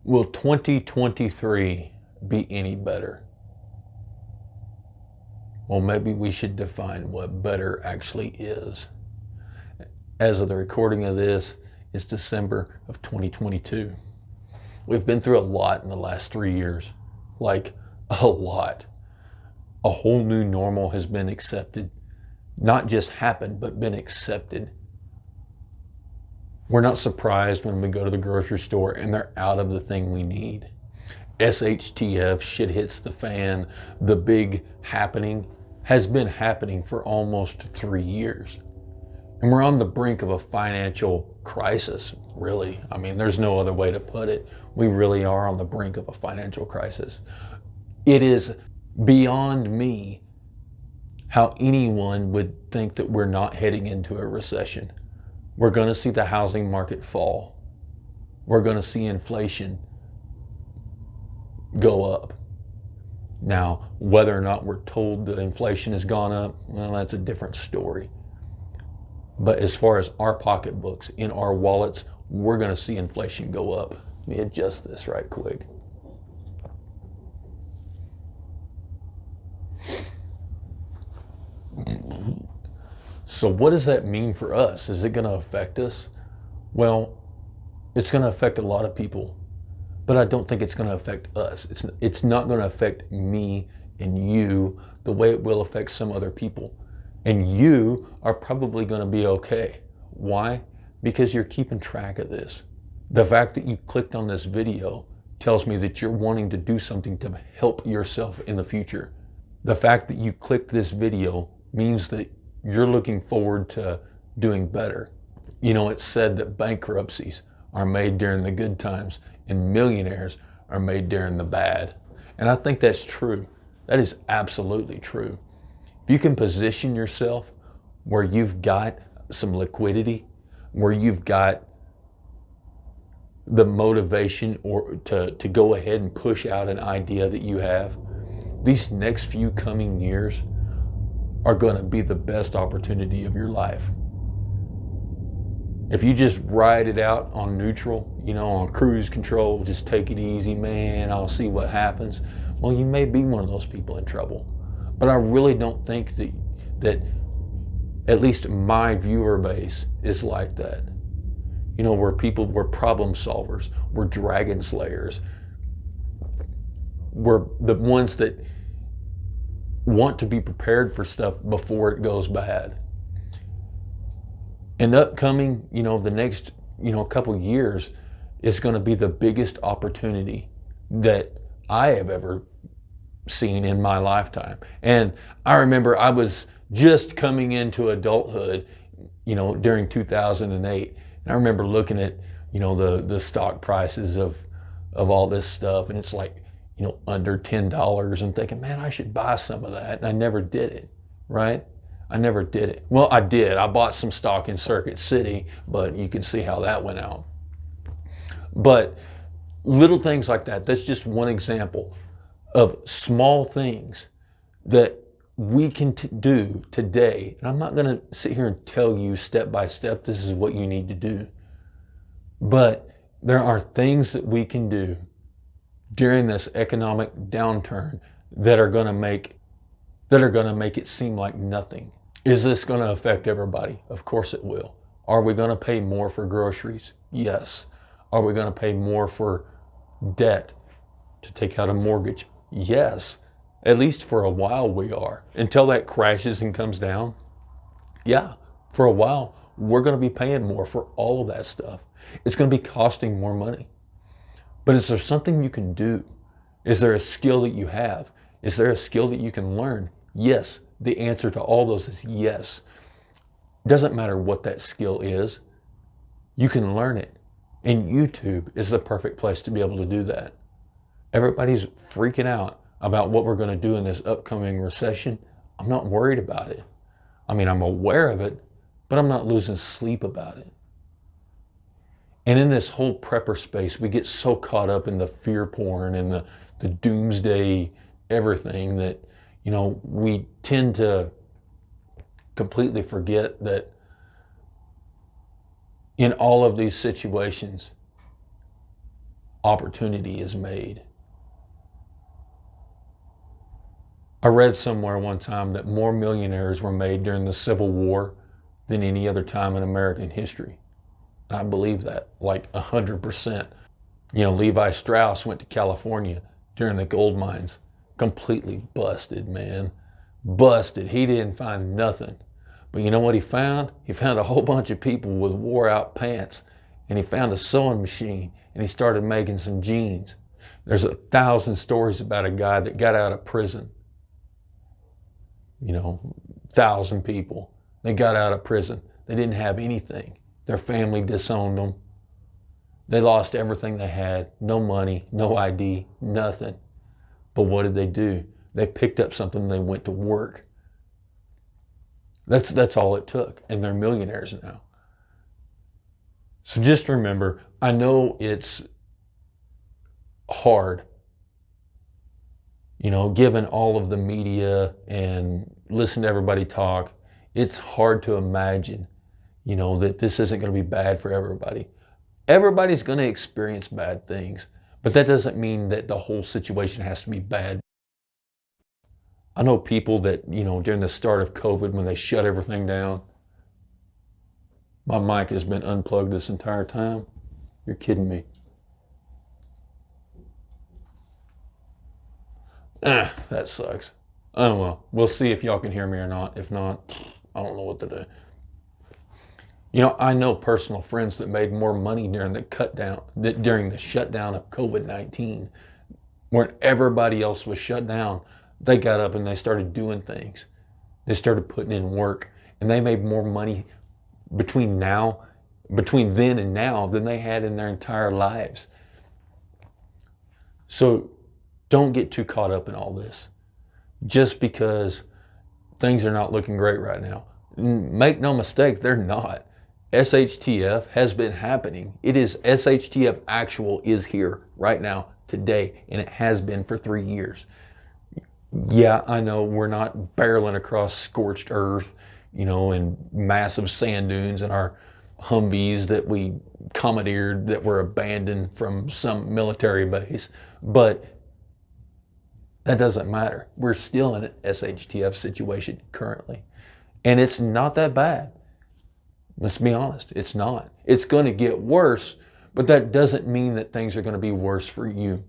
Will 2023 be any better? Well, maybe we should define what better actually is. As of the recording of this, it's December of 2022. We've been through a lot in the last 3 years, like a lot. A whole new normal has been accepted. Not just happened, but been accepted. We're not surprised when we go to the grocery store and they're out of the thing we need. SHTF, shit hits the fan. The big happening has been happening for almost 3 years. And we're on the brink of a financial crisis, really. I mean, there's no other way to put it. We really are on the brink of a financial crisis. It is beyond me how anyone would think that we're not heading into a recession. We're going to see the housing market fall. We're going to see inflation go up. Now, whether or not we're told that inflation has gone up, well, that's a different story. But as far as our pocketbooks, in our wallets, we're going to see inflation go up. Let me adjust this right quick. So what does that mean for us? Is it going to affect us? Well, it's going to affect a lot of people, but I don't think it's going to affect us. It's not going to affect me and you the way it will affect some other people. And you are probably going to be okay. Why? Because you're keeping track of this. The fact that you clicked on this video tells me that you're wanting to do something to help yourself in the future. The fact that you clicked this video means that you're looking forward to doing better. You know, it's said that bankruptcies are made during the good times and millionaires are made during the bad. And I think that's true. That is absolutely true. If you can position yourself where you've got some liquidity, where you've got the motivation or to go ahead and push out an idea that you have, these next few coming years are going to be the best opportunity of your life. If you just ride it out on neutral, you know, on cruise control, just take it easy, man, I'll see what happens, well, you may be one of those people in trouble. But I really don't think that at least my viewer base is like that. You know, we're problem solvers, we're dragon slayers, we're the ones that want to be prepared for stuff before it goes bad. And upcoming, you know, the next, couple of years is going to be the biggest opportunity that I have ever seen in my lifetime. And I remember I was just coming into adulthood, during 2008. And I remember looking at, the stock prices of all this stuff. And it's like, under $10 and thinking, man, I should buy some of that. And I never did it, right? I never did it. Well, I did. I bought some stock in Circuit City, but you can see how that went out. But little things like that, that's just one example of small things that we can do today. And I'm not going to sit here and tell you step by step, this is what you need to do. But there are things that we can do during this economic downturn that are going to make it seem like nothing. Is this going to affect everybody? Of course it will. Are we going to pay more for groceries? Yes. Are we going to pay more for debt to take out a mortgage? Yes. At least for a while we are. Until that crashes and comes down. Yeah, for a while we're going to be paying more for all of that stuff. It's going to be costing more money. But is there something you can do? Is there a skill that you have? Is there a skill that you can learn? Yes. The answer to all those is yes. It doesn't matter what that skill is. You can learn it. And YouTube is the perfect place to be able to do that. Everybody's freaking out about what we're going to do in this upcoming recession. I'm not worried about it. I mean, I'm aware of it, but I'm not losing sleep about it. And in this whole prepper space, we get so caught up in the fear porn and the doomsday everything that, we tend to completely forget that in all of these situations, opportunity is made. I read somewhere one time that more millionaires were made during the Civil War than any other time in American history. And I believe that, like 100%. You know, Levi Strauss went to California during the gold mines, completely busted, man. Busted. He didn't find nothing. But you know what he found? He found a whole bunch of people with wore out pants, and he found a sewing machine, and he started making some jeans. There's 1,000 stories about a guy that got out of prison. You know, 1,000 people. They got out of prison. They didn't have anything. Their family disowned them. They lost everything they had. No money, no ID, nothing. But what did they do? They picked up something and they went to work. That's all it took. And they're millionaires now. So just remember, I know it's hard, you know, given all of the media and listen to everybody talk, it's hard to imagine, you know, that this isn't going to be bad for everybody. Everybody's going to experience bad things, but that doesn't mean that the whole situation has to be bad. I know people that, you know, during the start of COVID, when they shut everything down, my mic has been unplugged this entire time. You're kidding me. That sucks. Oh well, we'll see if y'all can hear me or not. If not, I don't know what to do. You know, I know personal friends that made more money during the shutdown of COVID-19. When everybody else was shut down, they got up and they started doing things. They started putting in work, and they made more money between then and now than they had in their entire lives. So don't get too caught up in all this. Just because things are not looking great right now. Make no mistake, they're not. SHTF has been happening. It is SHTF actual is here right now, today, and it has been for 3 years. Yeah, I know we're not barreling across scorched earth, you know, and massive sand dunes and our Humvees that we commandeered that were abandoned from some military base, but that doesn't matter. We're still in an SHTF situation currently, and it's not that bad. Let's be honest, it's not. It's going to get worse, but that doesn't mean that things are going to be worse for you.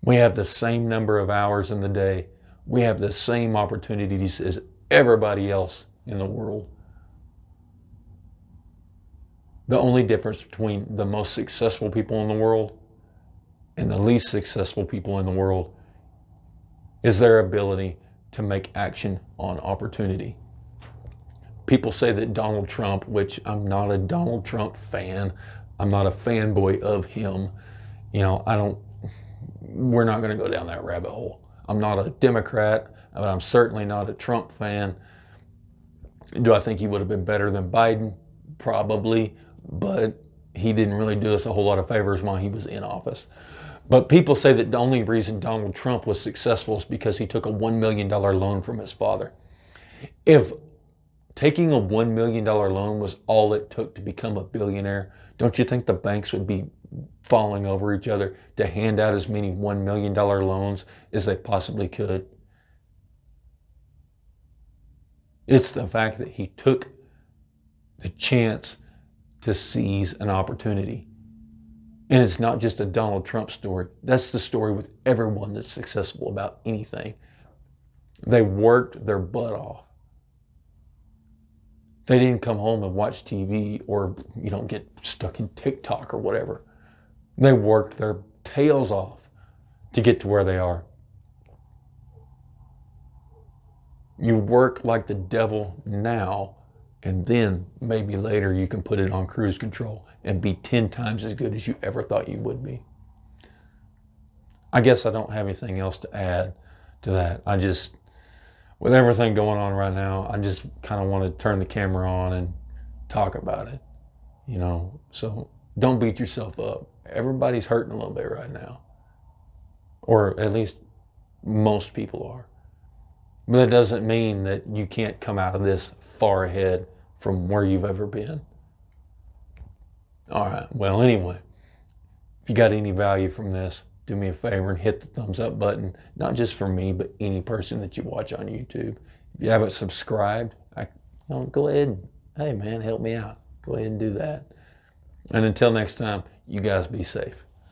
We have the same number of hours in the day. We have the same opportunities as everybody else in the world. The only difference between the most successful people in the world and the least successful people in the world is their ability to make action on opportunity. People say that Donald Trump, which I'm not a Donald Trump fan, I'm not a fanboy of him, you know, we're not going to go down that rabbit hole. I'm not a Democrat, but I'm certainly not a Trump fan. Do I think he would have been better than Biden? Probably, but he didn't really do us a whole lot of favors while he was in office. But people say that the only reason Donald Trump was successful is because he took a $1 million loan from his father. If taking a $1 million loan was all it took to become a billionaire, don't you think the banks would be falling over each other to hand out as many $1 million loans as they possibly could? It's the fact that he took the chance to seize an opportunity. And it's not just a Donald Trump story. That's the story with everyone that's successful about anything. They worked their butt off. They didn't come home and watch TV or, you know, get stuck in TikTok or whatever. They worked their tails off to get to where they are. You work like the devil now, and then maybe later you can put it on cruise control and be 10 times as good as you ever thought you would be. I guess I don't have anything else to add to that. With everything going on right now, I just kind of want to turn the camera on and talk about it, you know. So don't beat yourself up. Everybody's hurting a little bit right now, or at least most people are. But that doesn't mean that you can't come out of this far ahead from where you've ever been. All right, well, anyway, If you got any value from this, do me a favor and hit the thumbs up button, not just for me, but any person that you watch on YouTube. If you haven't subscribed, go ahead and, hey man, help me out. Go ahead and do that. And until next time, you guys be safe.